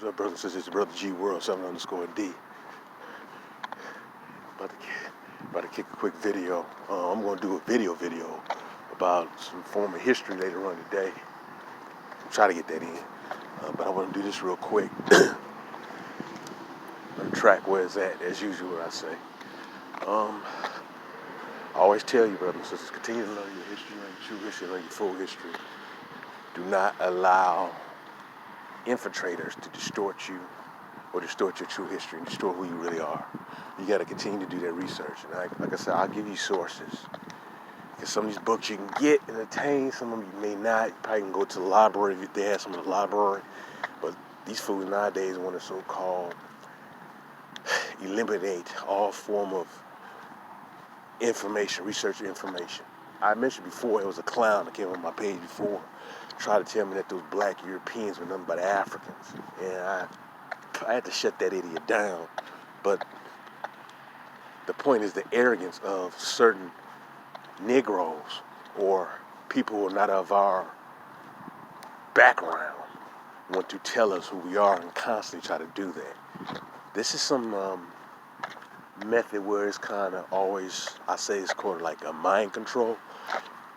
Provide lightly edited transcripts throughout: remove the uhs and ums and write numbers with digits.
What's up, brothers and sisters? It's your brother G World 7_D. About to kick a quick video. I'm going to do a video about some former history later on today. Try to get that in, but I want to do this real quick. On the track where it's at, as usual, what I say. I always tell you, brothers and sisters, continue to learn your history, learn your true history, learn your full history. Do not allow infiltrators to distort you or distort your true history and distort who you really are. You got to continue to do that research. And like I said, I'll give you sources. Because some of these books you can get and attain, some of them you may not. You probably can go to the library if they have some of the library. But these fools nowadays want to so-called eliminate all form of information, research information. I mentioned before, it was a clown that came on my page before, tried to tell me that those black Europeans were nothing but Africans. And I had to shut that idiot down. But the point is the arrogance of certain Negroes or people who are not of our background want to tell us who we are and constantly try to do that. This is some method where it's kind of always, I say it's called like a mind control.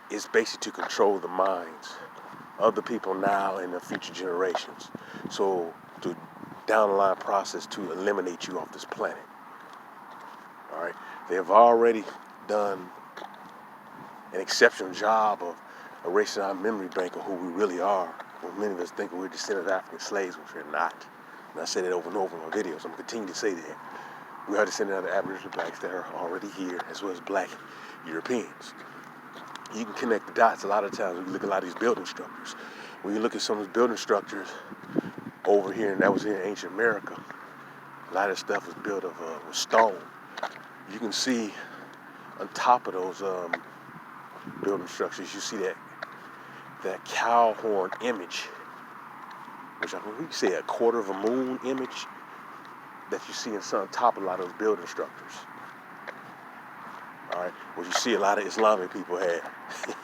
It's basically to control the minds of the people now and the future generations. So to down the line process to eliminate you off this planet. All right, they have already done an exceptional job of erasing our memory bank of who we really are. Well, many of us think we're descendants of African slaves, which we're not. And I say that over and over in my videos. I'm going to continue to say that. We are descendants of the Aboriginal blacks that are already here, as well as black Europeans. You can connect the dots a lot of times when you look at a lot of these building structures. When you look at some of these building structures over here, and that was in ancient America, a lot of stuff was built of with stone. You can see on top of those building structures, you see that cow horn image, which I think we say a quarter of a moon image that you see on top of a lot of those building structures. All right, what you see a lot of Islamic people had.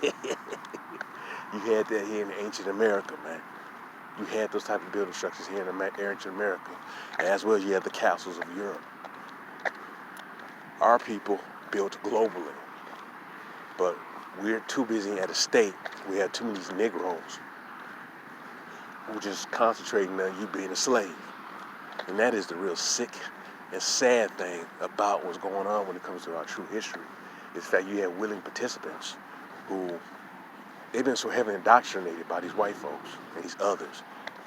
You had that here in ancient America, man. You had those type of building structures here in ancient America, as well as you had the castles of Europe. Our people built globally, but we're too busy at a state. We have too many Negroes who just concentrating on you being a slave. And that is the real sick and sad thing about what's going on when it comes to our true history. Is the fact you have willing participants who, they've been so heavily indoctrinated by these white folks and these others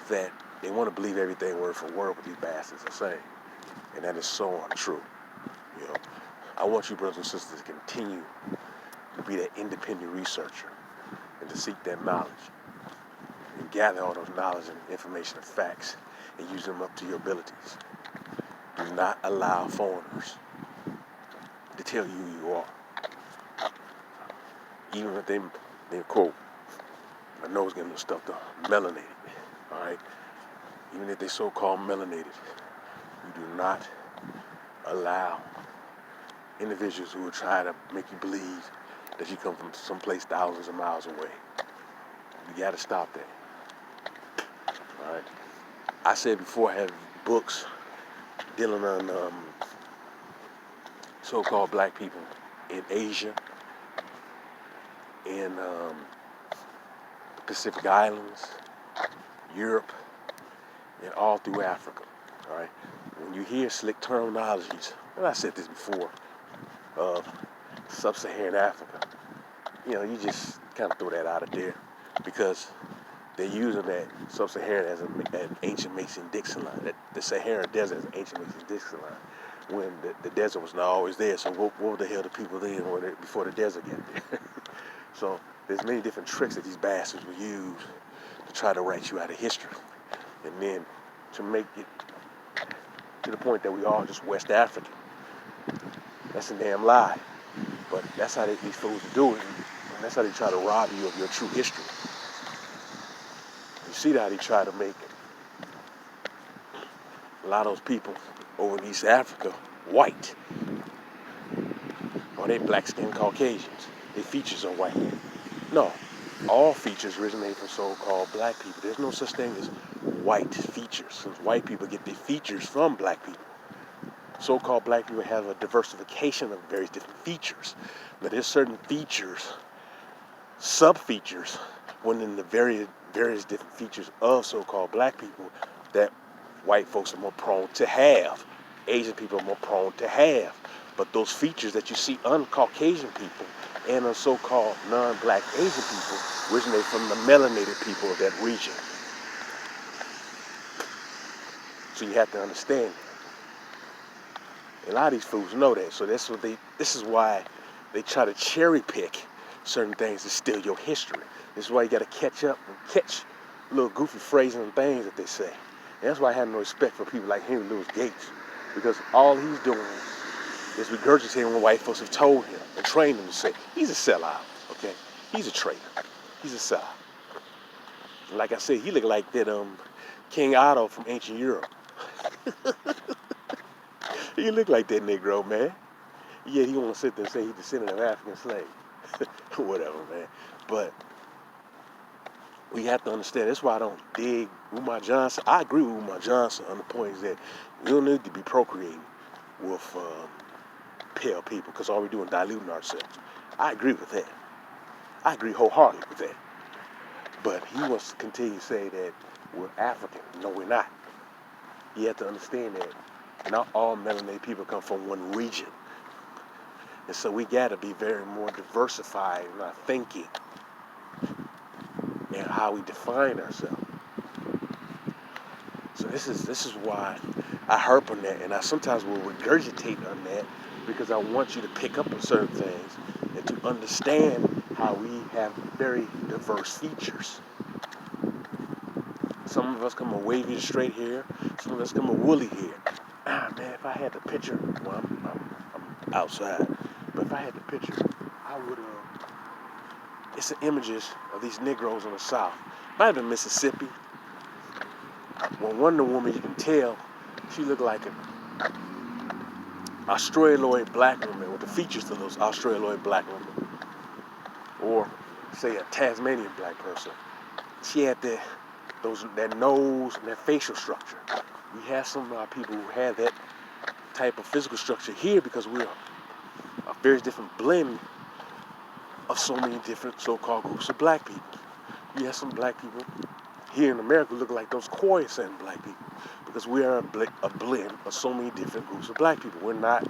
that they want to believe everything word for word what these bastards are saying. And that is so untrue. You know, I want you brothers and sisters to continue to be that independent researcher and to seek that knowledge and gather all those knowledge and information and facts and use them up to your abilities. Do not allow foreigners to tell you who you are. Even if they quote, my nose getting a little stuffed up, melanated, all right? Even if they so-called melanated, you do not allow individuals who will try to make you believe that you come from someplace thousands of miles away. You got to stop that. All right. I said before, I have books dealing on so-called black people in Asia, in the Pacific Islands, Europe, and all through Africa. All right. When you hear slick terminologies, and I said this before, of sub-Saharan Africa, you know, you just kind of throw that out of there because they're using that sub-Saharan as an ancient Mason-Dixon line. That the Sahara Desert is an ancient Mason-Dixon line when the desert was not always there. So what were the hell the people then before the desert got there? So there's many different tricks that these bastards will use to try to write you out of history. And then to make it to the point that we all just West African. That's a damn lie. But that's how these fools do it. And that's how they try to rob you of your true history. You see how they try to make a lot of those people over in East Africa white. Or they black-skinned Caucasians. Their features are white. No, all features originate from so-called black people. There's no such thing as white features, since white people get their features from black people. So-called black people have a diversification of various different features. Now there's certain features, sub-features, within the various different features of so-called black people that white folks are more prone to have. Asian people are more prone to have. But those features that you see on Caucasian people and on so-called non-black Asian people originate from the melanated people of that region. So you have to understand that. A lot of these fools know that. So this is why they try to cherry pick certain things to steal your history. This is why you got to catch up and catch little goofy phrases and things that they say. And that's why I have no respect for people like Henry Louis Gates, because all he's doing is regurgitating what white folks have told him and trained him to say. He's a sellout, okay? He's a traitor. He's a sellout. And like I said, he looked like that King Otto from ancient Europe. He looked like that Negro, man. Yet he want to sit there and say he's descendant of African slaves. Whatever, man. But we have to understand, that's why I don't dig Umar Johnson. I agree with Umar Johnson on the point is that we don't need to be procreating with pale people, because all we're doing is diluting ourselves. I agree with that. I agree wholeheartedly with that. But he wants to continue to say that we're African. No, we're not. You have to understand that not all melanated people come from one region. And so we got to be very more diversified in our thinking and how we define ourselves. So this is why I harp on that, and I sometimes will regurgitate on that, because I want you to pick up on certain things and to understand how we have very diverse features. Some of us come a wavy straight hair, some of us come a woolly hair. Man, if I had the picture, well, I'm outside, but if I had the picture, I would it's the images of these Negroes in the South. Might have been Mississippi. Well, one woman, you can tell, she looked like an Australoid black woman with the features of those Australoid black women. Or, say, a Tasmanian black person. She had that nose and that facial structure. We have some of our people who have that type of physical structure here because we're a very different blend of so many different so-called groups of black people. We have some black people here in America who look like those Khoisan black people, because we are a blend of so many different groups of black people. We're not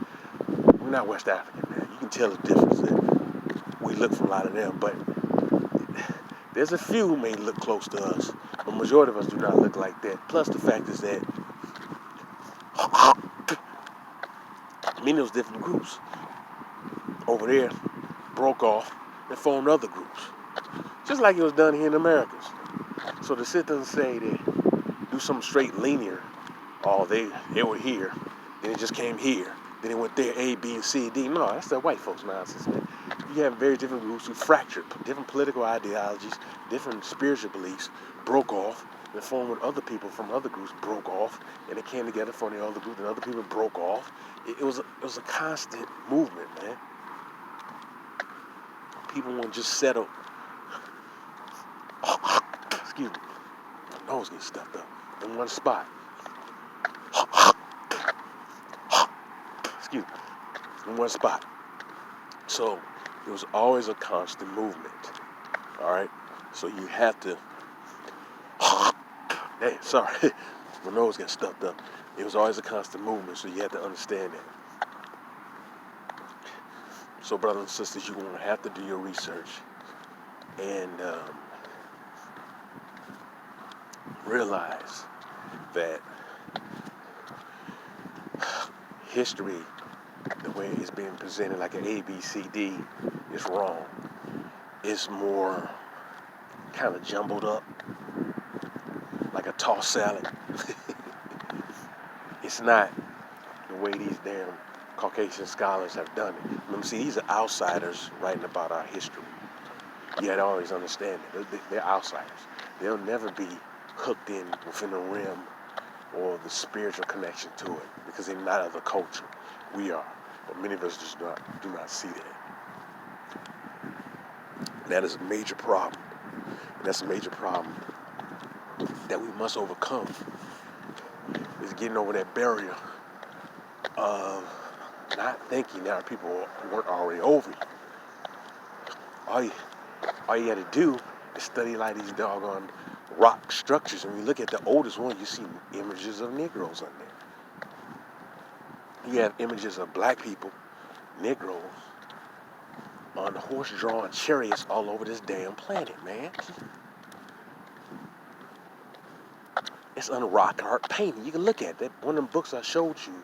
West African, man. You can tell the difference that we look from a lot of them, but there's a few who may look close to us, but the majority of us do not look like that. Plus the fact is that many of those different groups over there broke off and formed other groups, just like it was done here in the Americas. So to sit there and say that do something straight linear, they were here, then it just came here, then it went there, A, B, and C, D. No, that's that white folks nonsense, man. You have very different groups who fractured, different political ideologies, different spiritual beliefs, broke off, and formed with other people from other groups, broke off, and they came together for the other group, and other people broke off. It was a constant movement, man. People won't just settle. Excuse me. My nose gets stuffed up in one spot. Excuse me. In one spot. So it was always a constant movement. All right. So you have to. Hey, sorry. My nose got stuffed up. It was always a constant movement. So you have to understand that. So brothers and sisters, you're going to have to do your research and realize that history, the way it's being presented like an A, B, C, D, is wrong. It's more kind of jumbled up, like a tossed salad. It's not the way these damn Caucasian scholars have done it. Remember, see, these are outsiders writing about our history. You had to always understand that. They're outsiders. They'll never be hooked in within the rim or the spiritual connection to it, because they're not of the culture. We are. But many of us just do not see that. And that is a major problem. And that's a major problem that we must overcome is getting over that barrier of not thinking that our people weren't already over you. All you had to do is study like these doggone rock structures. And when you look at the oldest one, you see images of Negroes on there. You have images of black people, Negroes, on horse-drawn chariots all over this damn planet, man. It's on rock art painting. You can look at that. One of them books I showed you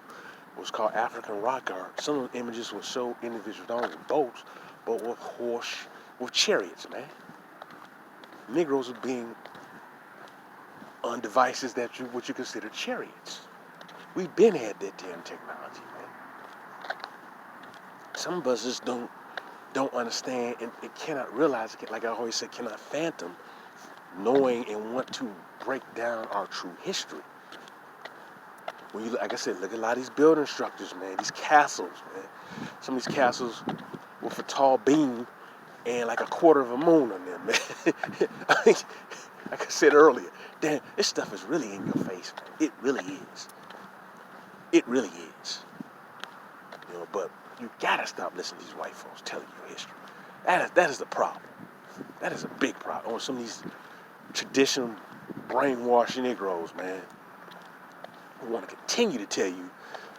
was called African Rock Art. Some of the images will show individuals not only with boats, but with chariots, man. Negroes are being on devices that what you consider chariots. We've been had that damn technology, man. Some of us just don't understand and cannot realize, like I always say, cannot fathom knowing and want to break down our true history. When you, like I said, look at a lot of these building structures, man, these castles, man. Some of these castles with a tall beam and like a quarter of a moon on them, man. I mean, like I said earlier, damn, this stuff is really in your face, man. It really is. It really is. You know, but you gotta stop listening to these white folks telling you your history. That is the problem. That is a big problem. On some of these traditional brainwashed Negroes, man, who want to continue to tell you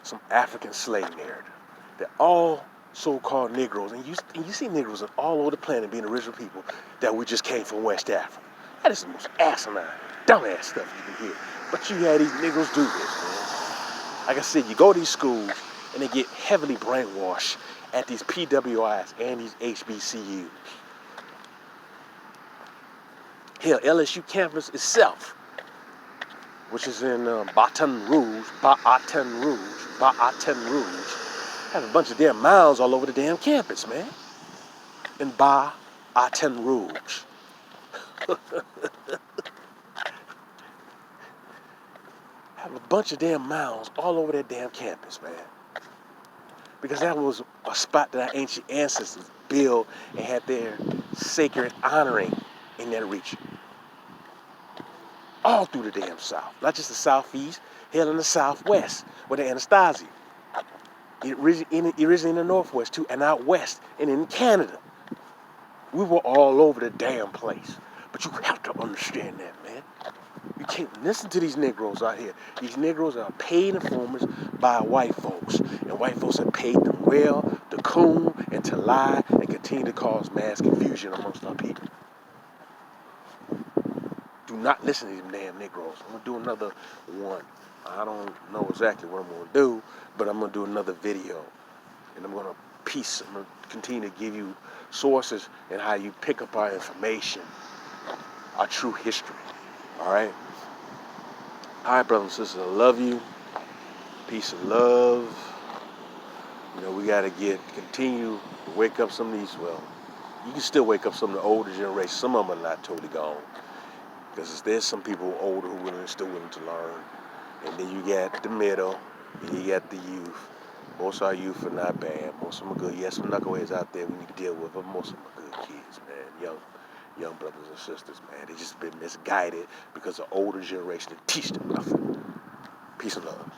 some African slave narrative. That all so-called Negroes, and you see Negroes all over the planet being original people, that we just came from West Africa. That is the most asinine, dumbass stuff you can hear. But you had these Negroes do this, man. Like I said, you go to these schools, and they get heavily brainwashed at these PWIs and these HBCUs. Hell, LSU campus itself, which is in Baton Rouge, have a bunch of damn mounds all over the damn campus, man. In Baton Rouge. Have a bunch of damn mounds all over that damn campus, man. Because that was a spot that our ancient ancestors built and had their sacred honoring in that region. All through the damn South. Not just the Southeast, hell in the Southwest, with the Anastasia. Originally in the Northwest too, and out west, and in Canada. We were all over the damn place. But you have to understand that, man. You can't listen to these Negroes out here. These Negroes are paid informers by white folks. And white folks have paid them well to coon and to lie and continue to cause mass confusion amongst our people. Do not listen to these damn Negroes. I'm going to do another one. I don't know exactly what I'm going to do, but I'm going to do another video. And I'm going to continue to give you sources and how you pick up our information, our true history. All right? All right, brothers and sisters, I love you. Peace and love. You know, we got to continue to wake up some of these, well, you can still wake up some of the older generations. Some of them are not totally gone. Because there's some people older who are still willing to learn. And then you got the middle, and you got the youth. Most of our youth are not bad. Most of them are good. Yes, some knuckleheads out there we need to deal with, but most of them are good kids, man. Young brothers and sisters, man. They just been misguided because the older generation teach them nothing. Peace and love.